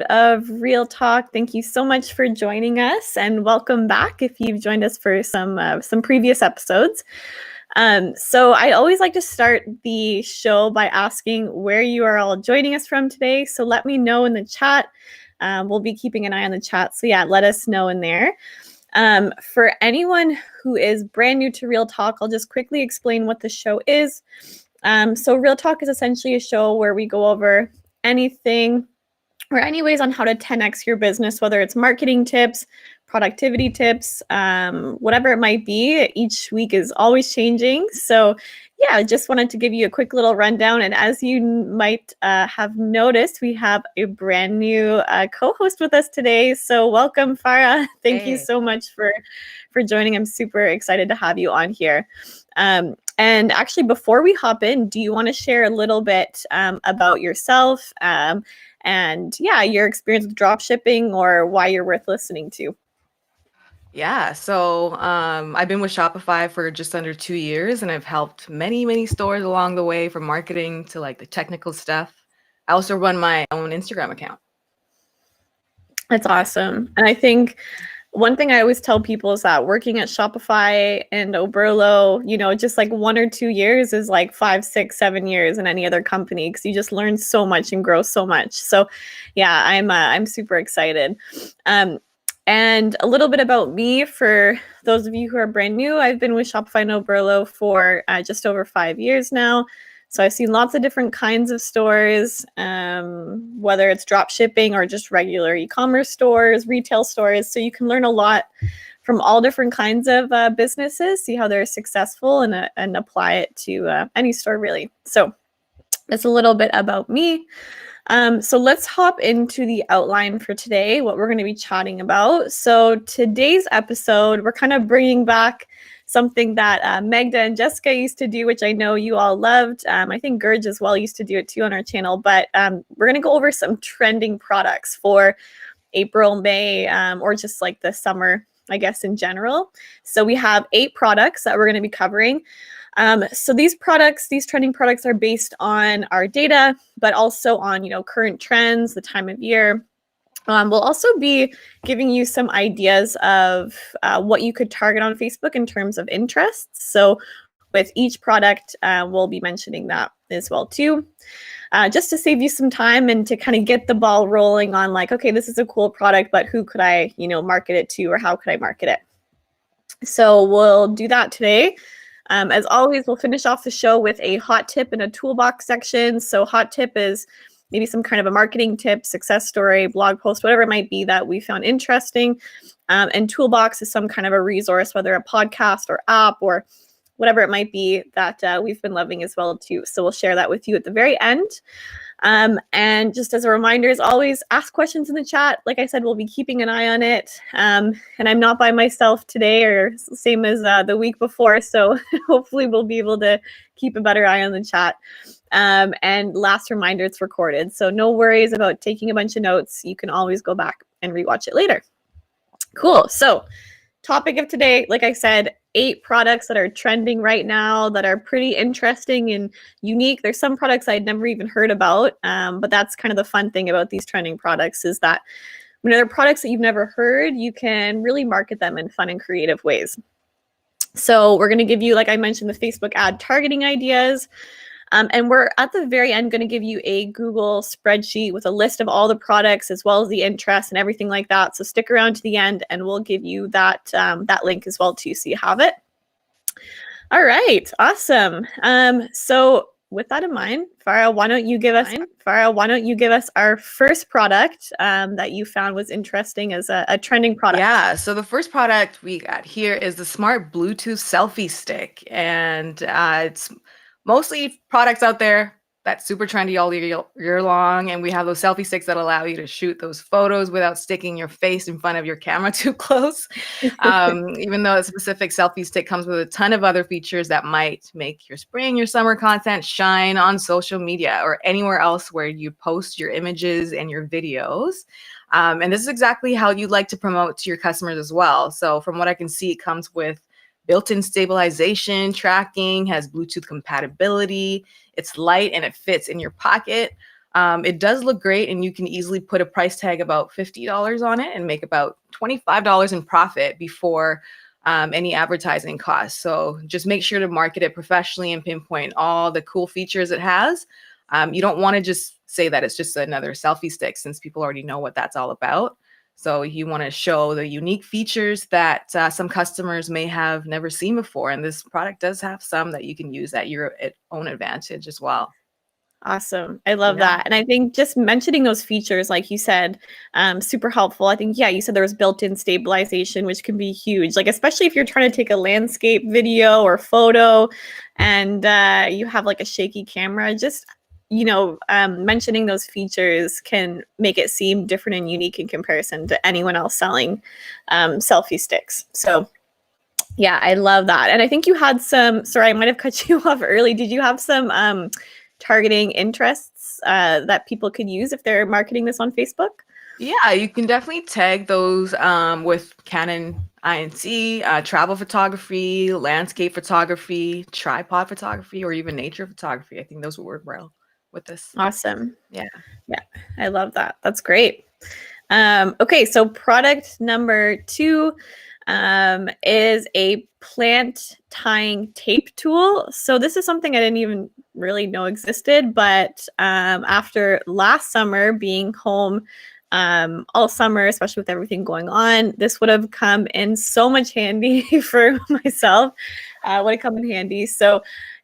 of Real Talk. Thank you so much for joining us, and welcome back if you've joined us for some previous episodes. So I always like to start the show by asking where you are all joining us from today. So let me know in the chat. We'll be keeping an eye on the chat. So yeah, let us know in there. For anyone who is brand new to Real Talk, I'll just quickly explain what the show is. So Real Talk is essentially a show where we go over anything or any ways on how to 10x your business, whether it's marketing tips, productivity tips, whatever it might be. Each week is always changing. So yeah, I just wanted to give you a quick little rundown. And as you might have noticed, we have a brand new co-host with us today. So welcome, Farah. Thank you so much for joining. I'm super excited to have you on here. And actually, before we hop in, do you want to share a little bit about yourself and yeah, your experience with dropshipping or why you're worth listening to? Yeah, so I've been with Shopify for just under 2 years, and I've helped many stores along the way, from marketing to like the technical stuff. I also run my own Instagram account. That's awesome. And I think one thing I always tell people is that working at Shopify and Oberlo, just like 1 or 2 years is like 5, 6, 7 years in any other company, because you just learn so much and grow so much. So yeah, I'm super excited. And a little bit about me for those of you who are brand new. I've been with Shopify and Oberlo for just over 5 years now. So I've seen lots of different kinds of stores, whether it's drop shipping or just regular e-commerce stores, retail stores. So you can learn a lot from all different kinds of businesses, see how they're successful, and apply it to any store, really. So that's a little bit about me. So let's hop into the outline for today, what we're going to be chatting about. So today's episode, we're kind of bringing back something that Magda and Jessica used to do, which I know you all loved. I think Gurj as well used to do it too on our channel, but we're going to go over some trending products for April, May, or just like the summer, I guess, in general. So we have 8 products that we're going to be covering. So these trending products are based on our data, but also on, current trends, the time of year. We'll also be giving you some ideas of what you could target on Facebook in terms of interests. So with each product, we'll be mentioning that as well too. Just to save you some time and to kind of get the ball rolling on like, okay, this is a cool product, but who could I, market it to, or how could I market it? So we'll do that today. As always, we'll finish off the show with a hot tip and a toolbox section. So hot tip is maybe some kind of a marketing tip, success story, blog post, whatever it might be that we found interesting. And toolbox is some kind of a resource, whether a podcast or app or whatever it might be that we've been loving as well too. So we'll share that with you at the very end. And just as a reminder, as always, ask questions in the chat. Like I said, we'll be keeping an eye on it. And I'm not by myself today, or same as the week before. So hopefully we'll be able to keep a better eye on the chat. And last reminder, it's recorded. So no worries about taking a bunch of notes. You can always go back and rewatch it later. Cool. So topic of today, like I said, 8 products that are trending right now that are pretty interesting and unique. There's some products I'd never even heard about, but that's kind of the fun thing about these trending products, is that when they're products that you've never heard, you can really market them in fun and creative ways. So we're going to give you, like I mentioned, the Facebook ad targeting ideas. And we're at the very end going to give you a Google spreadsheet with a list of all the products as well as the interest and everything like that. So stick around to the end and we'll give you that that link as well too, so you have it. All right, awesome. So with that in mind, Farah, why don't you give us our first product that you found was interesting as a trending product? Yeah, so the first product we got here is the smart Bluetooth selfie stick, and it's mostly products out there that's super trendy all year long, and we have those selfie sticks that allow you to shoot those photos without sticking your face in front of your camera too close. Even though a specific selfie stick comes with a ton of other features that might make your spring, your summer content shine on social media or anywhere else where you post your images and your videos. And this is exactly how you'd like to promote to your customers as well. So from what I can see, it comes with built-in stabilization, tracking, has Bluetooth compatibility. It's light and it fits in your pocket. It does look great, and you can easily put a price tag about $50 on it and make about $25 in profit before any advertising costs. So just make sure to market it professionally and pinpoint all the cool features it has. You don't want to just say that it's just another selfie stick, since people already know what that's all about. So you want to show the unique features that some customers may have never seen before. And this product does have some that you can use at your own advantage as well. Awesome. I love Yeah. that. And I think just mentioning those features, like you said, super helpful. I think, yeah, you said there was built-in stabilization, which can be huge. Like, especially if you're trying to take a landscape video or photo and you have like a shaky camera, just, mentioning those features can make it seem different and unique in comparison to anyone else selling selfie sticks. So, yeah, I love that. And I think you had some, sorry, I might have cut you off early. Did you have some targeting interests that people could use if they're marketing this on Facebook? Yeah, you can definitely tag those with Canon INC, travel photography, landscape photography, tripod photography, or even nature photography. I think those would work well with this. Awesome. Yeah. Yeah, I love that. That's great. Okay, so product number 2 is a plant tying tape tool. So this is something I didn't even really know existed, but after last summer being home all summer, especially with everything going on, this would have come in so much handy for myself. Would have come in handy. So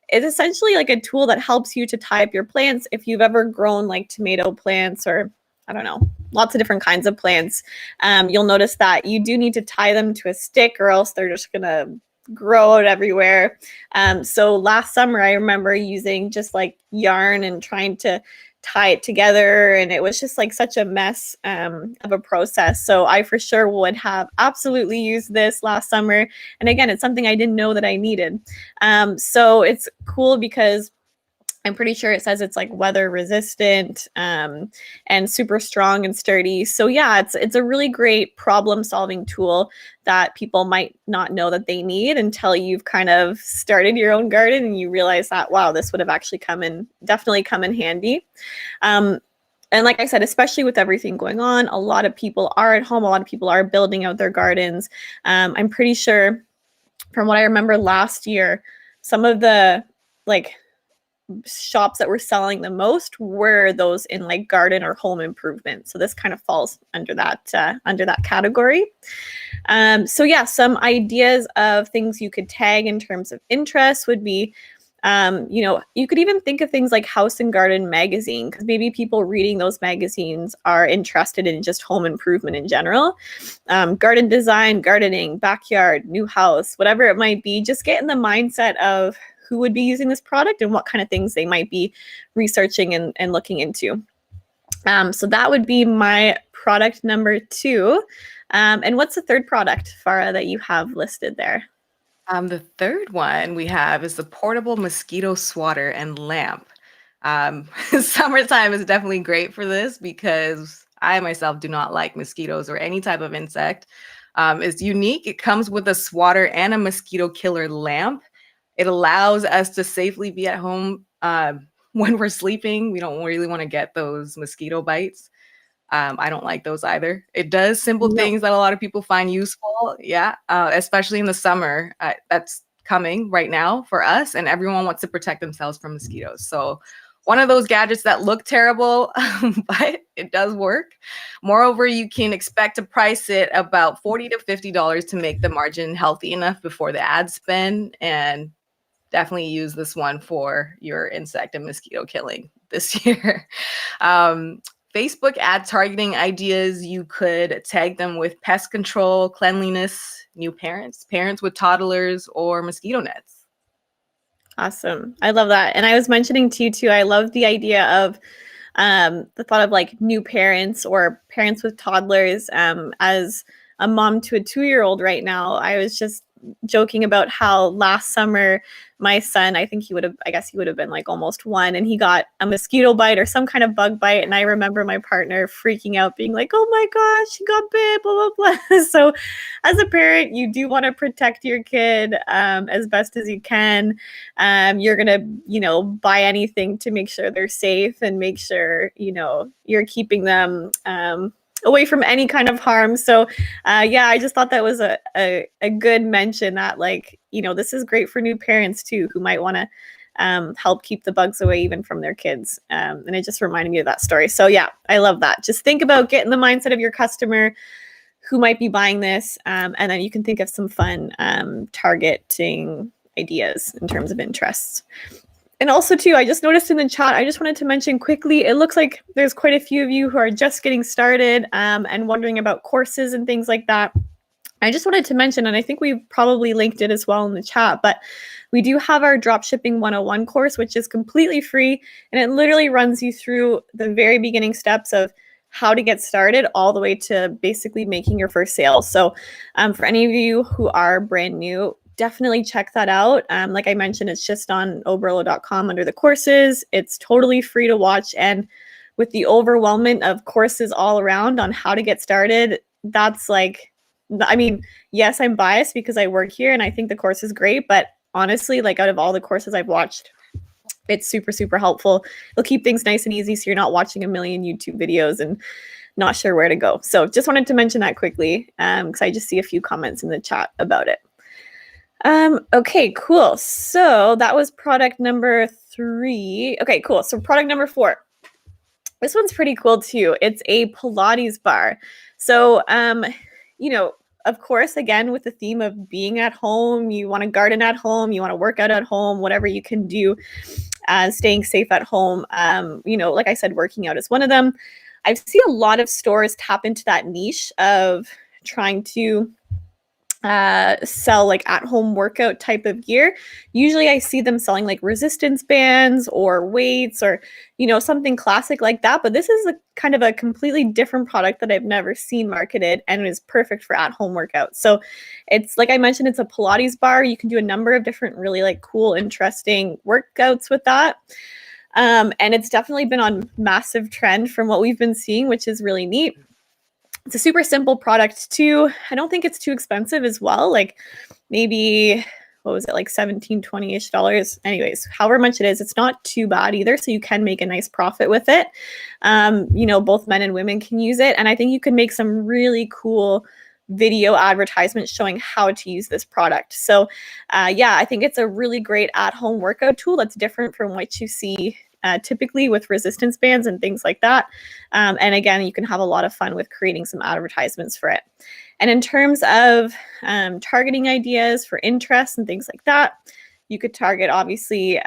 it's essentially like a tool that helps you to tie up your plants. If you've ever grown like tomato plants or I don't know, lots of different kinds of plants, you'll notice that you do need to tie them to a stick or else they're just gonna grow out everywhere. So last summer, I remember using just like yarn and trying to tie it together, and it was just like such a mess of a process. So I for sure would have absolutely used this last summer. And again, it's something I didn't know that I needed. So it's cool because I'm pretty sure it says it's like weather resistant and super strong and sturdy. So yeah, it's a really great problem solving tool that people might not know that they need until you've kind of started your own garden and you realize that wow, this would have actually definitely come in handy. And like I said, especially with everything going on, a lot of people are at home. A lot of people are building out their gardens. I'm pretty sure, from what I remember last year, some of the like shops that were selling the most were those in like garden or home improvement. So this kind of falls under that category. So yeah, some ideas of things you could tag in terms of interest would be, you could even think of things like House and Garden magazine, because maybe people reading those magazines are interested in just home improvement in general. Garden design, gardening, backyard, new house, whatever it might be, just get in the mindset of who would be using this product and what kind of things they might be researching and looking into. So that would be my product number 2. And what's the third product, Farah, that you have listed there? The third one we have is the portable mosquito swatter and lamp. Summertime is definitely great for this because I myself do not like mosquitoes or any type of insect. It's unique. It comes with a swatter and a mosquito killer lamp. It allows us to safely be at home when we're sleeping. We don't really want to get those mosquito bites. I don't like those either. It does simple No. things that a lot of people find useful. Yeah, especially in the summer. That's coming right now for us, and everyone wants to protect themselves from mosquitoes. So one of those gadgets that look terrible, but it does work. Moreover, you can expect to price it about $40 to $50 to make the margin healthy enough before the ad spend, and definitely use this one for your insect and mosquito killing this year. Facebook ad targeting ideas, you could tag them with pest control, cleanliness, new parents with toddlers, or mosquito nets. Awesome. I love that. And I was mentioning to you too, I love the idea of the thought of like new parents or parents with toddlers. As a mom to a 2-year-old right now, I was just joking about how last summer my son, I guess he would have been like almost 1, and he got a mosquito bite or some kind of bug bite. And I remember my partner freaking out, being like, oh my gosh, he got bit, blah, blah, blah. So as a parent, you do want to protect your kid as best as you can. You're going to, buy anything to make sure they're safe and make sure, you're keeping them away from any kind of harm. So I just thought that was a good mention that, like, this is great for new parents too, who might want to help keep the bugs away even from their kids. And it just reminded me of that story. So yeah, I love that. Just think about getting the mindset of your customer who might be buying this. And then you can think of some fun targeting ideas in terms of interests. And also too, I just noticed in the chat, I just wanted to mention quickly, it looks like there's quite a few of you who are just getting started and wondering about courses and things like that. I just wanted to mention, and I think we probably linked it as well in the chat, but we do have our Dropshipping 101 course, which is completely free. And it literally runs you through the very beginning steps of how to get started all the way to basically making your first sale. So for any of you who are brand new, definitely check that out. Like I mentioned, it's just on oberlo.com under the courses. It's totally free to watch. And with the overwhelmment of courses all around on how to get started, that's like, I mean, yes, I'm biased because I work here and I think the course is great. But honestly, like out of all the courses I've watched, it's super, super helpful. It'll keep things nice and easy so you're not watching a million YouTube videos and not sure where to go. So just wanted to mention that quickly because I just see a few comments in the chat about it. Okay, cool. So that was product number 3. Okay, cool. So product number 4. This one's pretty cool too. It's a Pilates bar. So, of course, again, with the theme of being at home, you want to garden at home, you want to work out at home, whatever you can do, staying safe at home. Like I said, working out is one of them. I've seen a lot of stores tap into that niche of trying to sell like at-home workout type of gear. Usually I see them selling like resistance bands or weights or, something classic like that. But this is a kind of a completely different product that I've never seen marketed, and it is perfect for at-home workouts. So it's, like I mentioned, it's a Pilates bar. You can do a number of different really like cool, interesting workouts with that. And it's definitely been on massive trend from what we've been seeing, which is really neat. It's a super simple product too. I don't think it's too expensive as well. Like maybe, what was it, like $17, $20-ish dollars. Anyways, however much it is, it's not too bad either. So you can make a nice profit with it. Both men and women can use it. And I think you can make some really cool video advertisements showing how to use this product. So I think it's a really great at-home workout tool that's different from what you see typically with resistance bands and things like that. And again, you can have a lot of fun with creating some advertisements for it. And in terms of targeting ideas for interests and things like that, you could target obviously,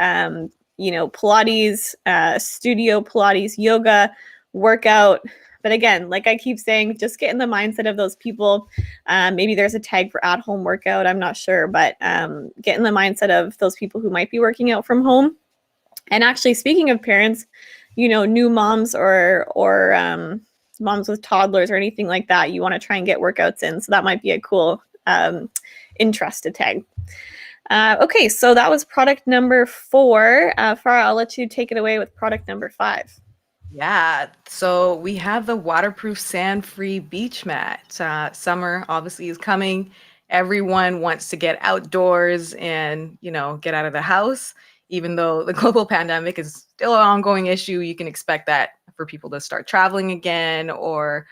Pilates, studio Pilates, yoga, workout. But again, like I keep saying, just get in the mindset of those people. Maybe there's a tag for at-home workout, I'm not sure, but get in the mindset of those people who might be working out from home. And actually, speaking of parents, new moms or moms with toddlers or anything like that, you want to try and get workouts in. So that might be a cool interest to tag. Okay, so that was product number 4. Farah, I'll let you take it away with product number 5. Yeah, so we have the waterproof sand-free beach mat. Summer obviously is coming. Everyone wants to get outdoors and, get out of the house. Even though the global pandemic is still an ongoing issue, you can expect that for people to start traveling again, or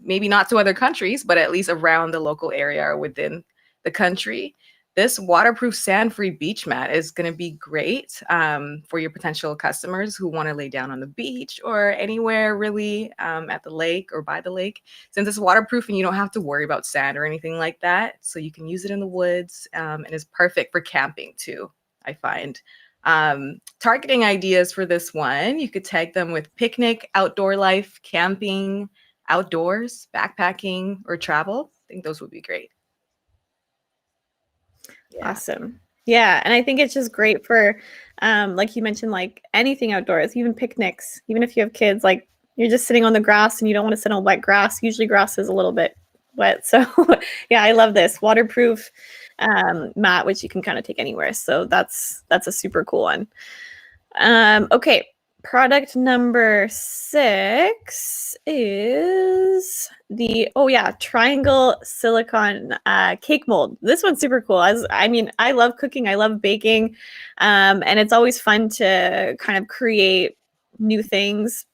maybe not to other countries, but at least around the local area or within the country. This waterproof sand-free beach mat is going to be great for your potential customers who want to lay down on the beach or anywhere really at the lake or by the lake. Since it's waterproof and you don't have to worry about sand or anything like that, so you can use it in the woods and it's perfect for camping too, I find. Targeting ideas for this one, you could tag them with picnic, outdoor life, camping, outdoors, backpacking, or travel. I think those would be great. Yeah. Awesome. Yeah, and I think it's just great for, like you mentioned, like anything outdoors, even picnics, even if you have kids, like you're just sitting on the grass and you don't want to sit on wet grass. Usually grass is a little bit wet. So yeah, I love this. Waterproof mat, which you can kind of take anywhere. So that's a super cool one. Okay, product number 6 is the triangle silicone cake mold. This one's super cool. I mean, I love cooking, I love baking, and it's always fun to kind of create new things.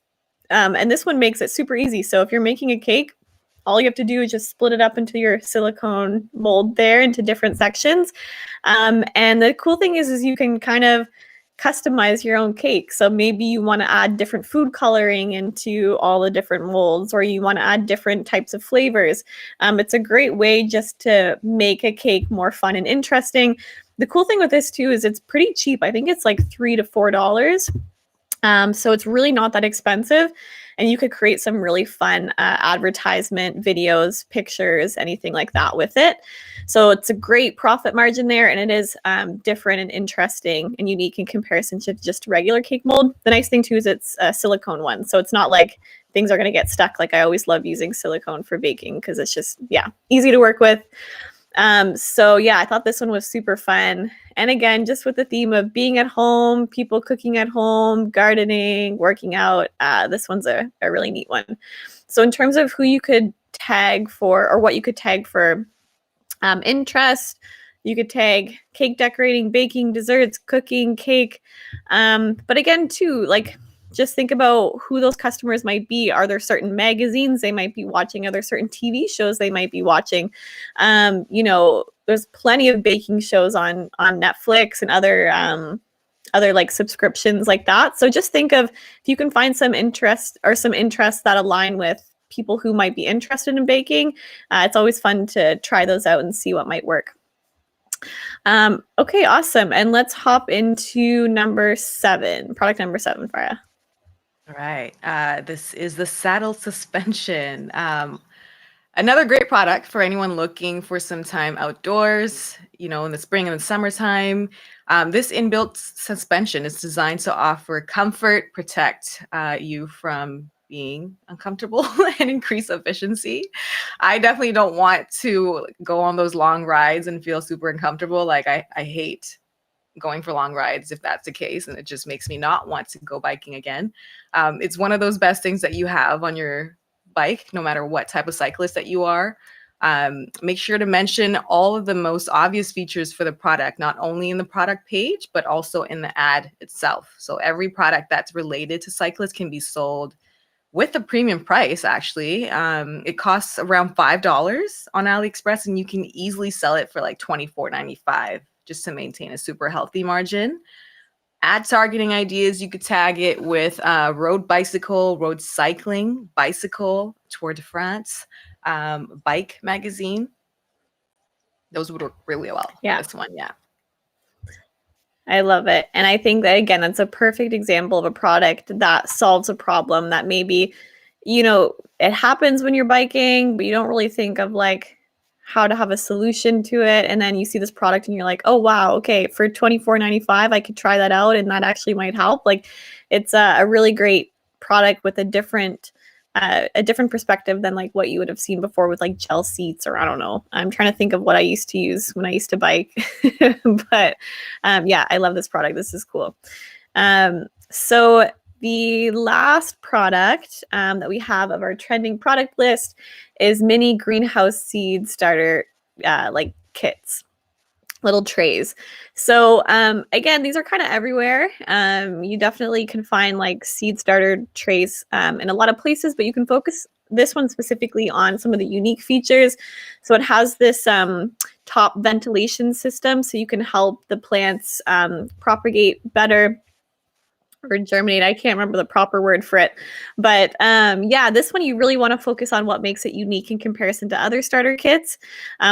And this one makes it super easy. So if you're making a cake, all you have to do is just split it up into your silicone mold there into different sections. And the cool thing is you can kind of customize your own cake. So maybe you want to add different food coloring into all the different molds, or you want to add different types of flavors. It's a great way just to make a cake more fun and interesting. The cool thing with this too is it's pretty cheap. I think it's like $3 to $4. So it's really not that expensive, and you could create some really fun advertisement videos, pictures, anything like that with it. So it's a great profit margin there, and it is different and interesting and unique in comparison to just regular cake mold. The nice thing too is it's a silicone one, so it's not like things are going to get stuck. Like I always love using silicone for baking because it's just, easy to work with. So yeah, I thought this one was super fun. And again, just with the theme of being at home, people cooking at home, gardening, working out, this one's a really neat one. So in terms of who you could tag for, or what you could tag for interest, you could tag cake decorating, baking, desserts, cooking, cake. But again, too, like, just think about who those customers might be. Are there certain magazines they might be watching? Are there certain TV shows they might be watching? There's plenty of baking shows on Netflix and other like subscriptions like that. So just think of if you can find some interests that align with people who might be interested in baking. It's always fun to try those out and see what might work. Okay, awesome. And let's hop into product number 7, Farah. All right. This is the saddle suspension. Another great product for anyone looking for some time outdoors, in the spring and the summertime. This inbuilt suspension is designed to offer comfort, protect you from being uncomfortable, and increase efficiency. I definitely don't want to go on those long rides and feel super uncomfortable. Like I hate going for long rides if that's the case, and it just makes me not want to go biking again. It's one of those best things that you have on your bike, no matter what type of cyclist that you are. Make sure to mention all of the most obvious features for the product, not only in the product page, but also in the ad itself. So every product that's related to cyclists can be sold with a premium price, actually. It costs around $5 on AliExpress, and you can easily sell it for like $24.95 just to maintain a super healthy margin. Ad targeting ideas, you could tag it with road bicycle, road cycling, bicycle, Tour de France, bike magazine. Those would work really well. Yeah. This one, yeah. I love it. And I think that, again, it's a perfect example of a product that solves a problem that maybe, it happens when you're biking, but you don't really think of like how to have a solution to it. And then you see this product and you're like, oh, wow, okay, for $24.95, I could try that out and that actually might help. Like, it's a really great product with a different perspective than like what you would have seen before with like gel seats, or I don't know. I'm trying to think of what I used to use when I used to bike. But I love this product. This is cool. So the last product that we have of our trending product list is mini greenhouse seed starter like kits, little trays. So again, these are kind of everywhere. You definitely can find like seed starter trays in a lot of places, but you can focus this one specifically on some of the unique features. So it has this top ventilation system, so you can help the plants propagate better or germinate. I can't remember the proper word for it. But this one you really want to focus on what makes it unique in comparison to other starter kits.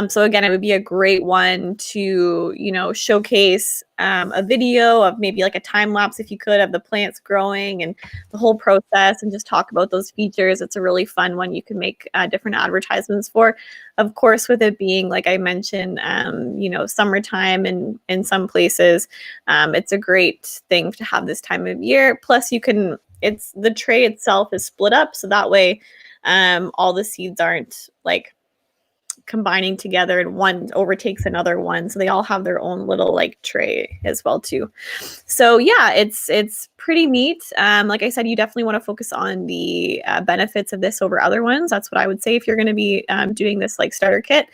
So again, it would be a great one to, showcase a video of maybe like a time lapse, if you could, of the plants growing and the whole process, and just talk about those features. It's a really fun one you can make different advertisements for. Of course, with it being, like I mentioned, summertime and in some places, it's a great thing to have this time of year. Plus, the tray itself is split up, so that way all the seeds aren't like combining together and one overtakes another one. So they all have their own little like tray as well too. So yeah, it's pretty neat. Like I said, you definitely want to focus on the benefits of this over other ones. That's what I would say if you're going to be doing this like starter kit.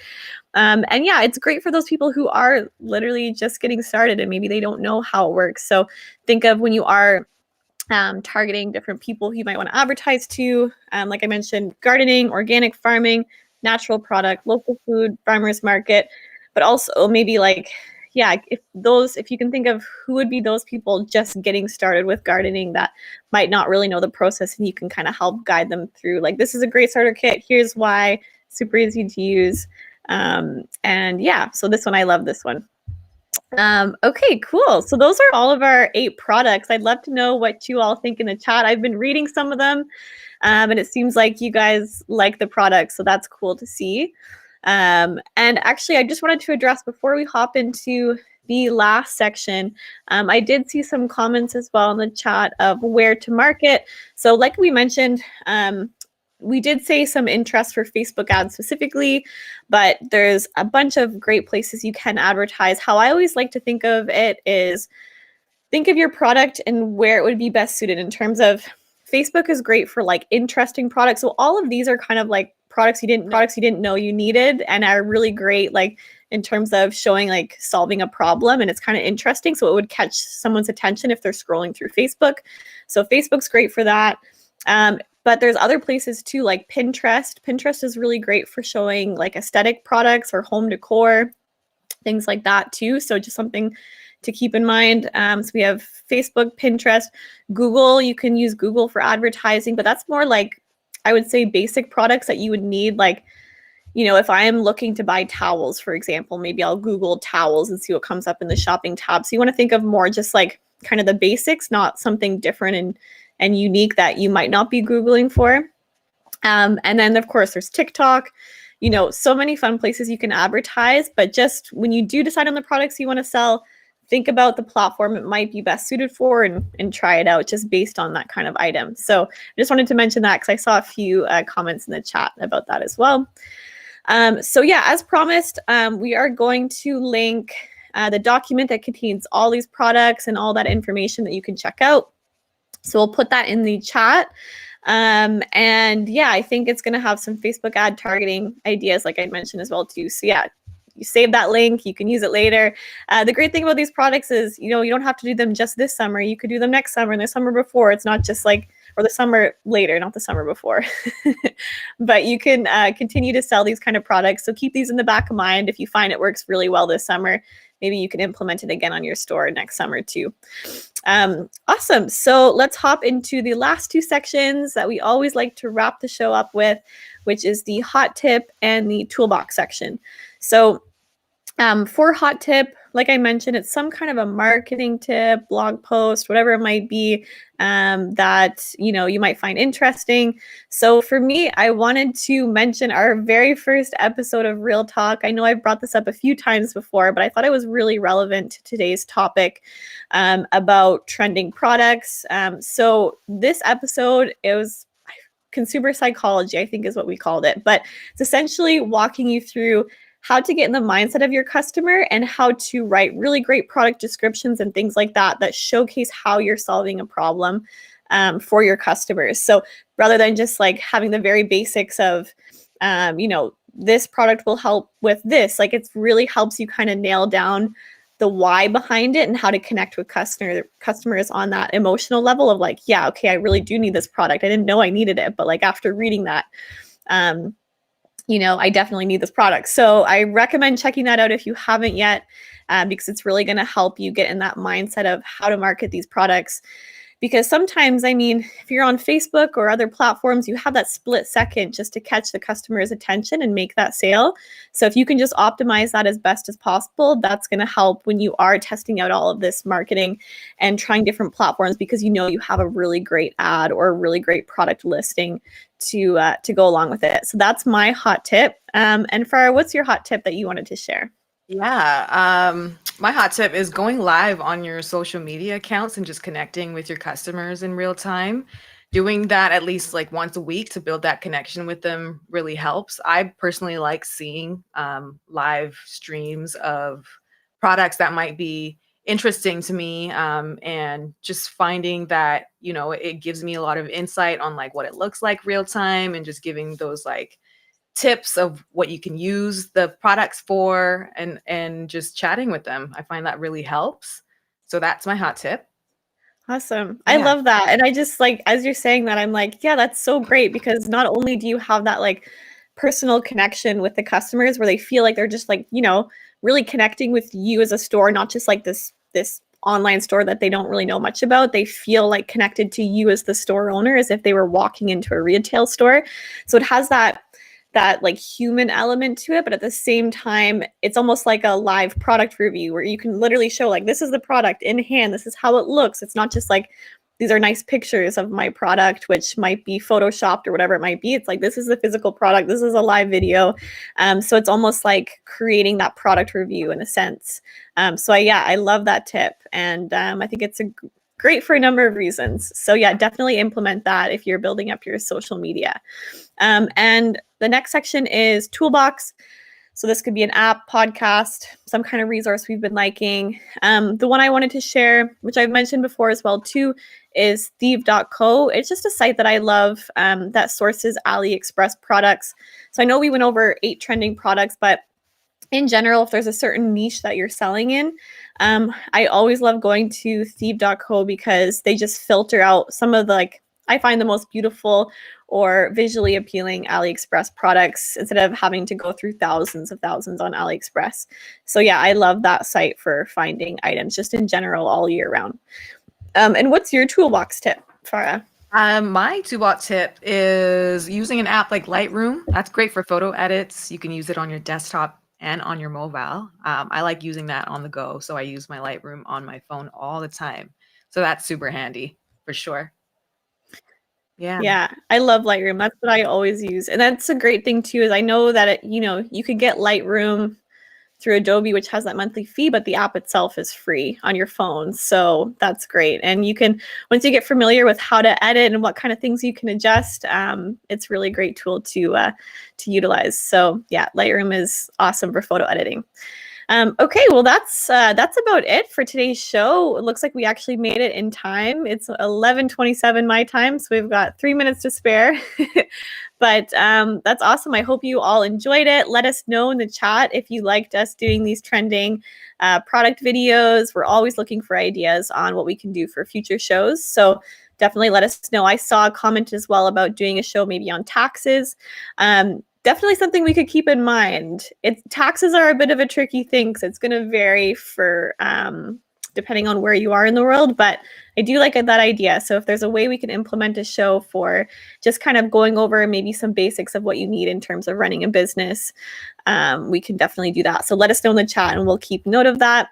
And yeah, it's great for those people who are literally just getting started and maybe they don't know how it works. So think of when you are targeting different people who you might want to advertise to. Like I mentioned, gardening, organic farming, natural product, local food, farmers market, but also maybe like, yeah, if you can think of who would be those people just getting started with gardening that might not really know the process, and you can kind of help guide them through like, this is a great starter kit. Here's why, super easy to use. And yeah, so this one, I love this one. Okay, cool. So those are all of our 8 products. I'd love to know what you all think in the chat. I've been reading some of them, and it seems like you guys like the products, so that's cool to see. And actually, I just wanted to address before we hop into the last section, I did see some comments as well in the chat of where to market. So like we mentioned, we did say some interest for Facebook ads specifically, but there's a bunch of great places you can advertise. How I always like to think of it is think of your product and where it would be best suited in terms of Facebook is great for like interesting products. So all of these are kind of like products you didn't know you needed and are really great like in terms of showing like solving a problem, and it's kind of interesting. So it would catch someone's attention if they're scrolling through Facebook. So Facebook's great for that. But there's other places too, like Pinterest. Pinterest is really great for showing like aesthetic products or home decor, things like that too. So just something to keep in mind. So we have Facebook, Pinterest, Google. You can use Google for advertising, but that's more like, I would say, basic products that you would need. Like, you know, if I am looking to buy towels, for example, maybe I'll Google towels and see what comes up in the shopping tab. So you want to think of more just like kind of the basics, not something different and unique that you might not be Googling for. And then of course there's TikTok, you know, so many fun places you can advertise, but just when you do decide on the products you want to sell, think about the platform it might be best suited for and try it out just based on that kind of item. So I just wanted to mention that because I saw a few comments in the chat about that as well. So yeah, as promised, we are going to link the document that contains all these products and all that information that you can check out. So we'll put that in the chat. And yeah, I think it's going to have some Facebook ad targeting ideas, like I mentioned as well too. So yeah, you save that link, you can use it later. The great thing about these products is, you know, you don't have to do them just this summer. You could do them next summer and the summer before. It's not just like, or the summer later, not the summer before. But you can continue to sell these kind of products. So keep these in the back of mind. If you find it works really well this summer, maybe you can implement it again on your store next summer too. Awesome. So let's hop into the last 2 sections that we always like to wrap the show up with, which is the hot tip and the toolbox section. So for hot tip, like I mentioned, it's some kind of a marketing tip, blog post, whatever it might be that, you know, you might find interesting. So for me, I wanted to mention our very first episode of Real Talk. I know I've brought this up a few times before, but I thought it was really relevant to today's topic about trending products. So this episode, it was consumer psychology, I think is what we called it, but it's essentially walking you through how to get in the mindset of your customer and how to write really great product descriptions and things like that that showcase how you're solving a problem for your customers. So rather than just like having the very basics of, you know, this product will help with this, like it really helps you kind of nail down the why behind it and how to connect with customers on that emotional level of like, yeah, okay, I really do need this product. I didn't know I needed it, but like after reading that, you know, I definitely need this product. So I recommend checking that out if you haven't yet, because it's really going to help you get in that mindset of how to market these products. Because sometimes, I mean, if you're on Facebook or other platforms, you have that split second just to catch the customer's attention and make that sale. So if you can just optimize that as best as possible, that's going to help when you are testing out all of this marketing and trying different platforms, because you know you have a really great ad or a really great product listing to go along with it. So that's my hot tip. And Farah, what's your hot tip that you wanted to share? Yeah, my hot tip is going live on your social media accounts and just connecting with your customers in real time. doing that at least like once a week to build that connection with them really helps. I personally like seeing live streams of products that might be interesting to me, and just finding that, you know, it gives me a lot of insight on like what it looks like real time, and just giving those like tips of what you can use the products for, and just chatting with them. I find that really helps. So that's my hot tip. Awesome. I Yeah. love that. And I just like, as you're saying that, I'm like, yeah, that's so great because not only do you have that like personal connection with the customers where they feel like they're just like, you know, really connecting with you as a store, not just like this online store that they don't really know much about. They feel like connected to you as the store owner as if they were walking into a retail store. So it has that like human element to it, but at the same time it's almost like a live product review where you can literally show like this is the product in hand, this is how it looks. It's not just like these are nice pictures of my product which might be photoshopped or whatever it might be. It's like this is the physical product, this is a live video. So it's almost like creating that product review in a sense. Yeah, I love that tip, and I think it's great for a number of reasons. So yeah, definitely implement that if you're building up your social media. And the next section is toolbox. So this could be an app, podcast, some kind of resource we've been liking. The one I wanted to share, which I've mentioned before as well too, is thieve.co. It's just a site that I love that sources AliExpress products. So I know we went over 8 trending products, but in general, if there's a certain niche that you're selling in, I always love going to thieve.co because they just filter out some of the like I find the most beautiful or visually appealing AliExpress products instead of having to go through thousands of thousands on AliExpress. So yeah, I love that site for finding items just in general all year round. And what's your toolbox tip, Farah? My toolbox tip is using an app like Lightroom. That's great for photo edits. You can use it on your desktop and on your mobile. I like using that on the go, so I use my Lightroom on my phone all the time. So that's super handy for sure. Yeah. Yeah, I love Lightroom. That's what I always use. And that's a great thing too, is I know that it, you know, you could get Lightroom through Adobe, which has that monthly fee, but the app itself is free on your phone. So that's great. And you can, once you get familiar with how to edit and what kind of things you can adjust, it's really a great tool to utilize. So yeah, Lightroom is awesome for photo editing. Okay, well that's about it for today's show. It looks like we actually made it in time. It's 11:27 my time, so we've got 3 minutes to spare. But that's awesome. I hope you all enjoyed it. Let us know in the chat if you liked us doing these trending product videos. We're always looking for ideas on what we can do for future shows. So definitely let us know. I saw a comment as well about doing a show maybe on taxes. Definitely something we could keep in mind. Taxes are a bit of a tricky thing because it's going to vary for depending on where you are in the world, but I do like that idea. So if there's a way we can implement a show for just kind of going over maybe some basics of what you need in terms of running a business, we can definitely do that. So let us know in the chat and we'll keep note of that.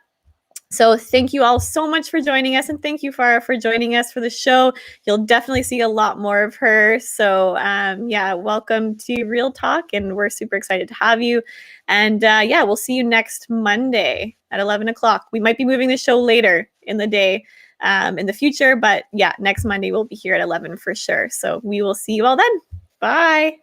So thank you all so much for joining us, and thank you, Farah, for joining us for the show. You'll definitely see a lot more of her. So yeah, welcome to Real Talk, and we're super excited to have you. And yeah, we'll see you next Monday at 11 o'clock. We might be moving the show later in the day in the future, but yeah, next Monday we'll be here at 11 for sure. So we will see you all then. Bye.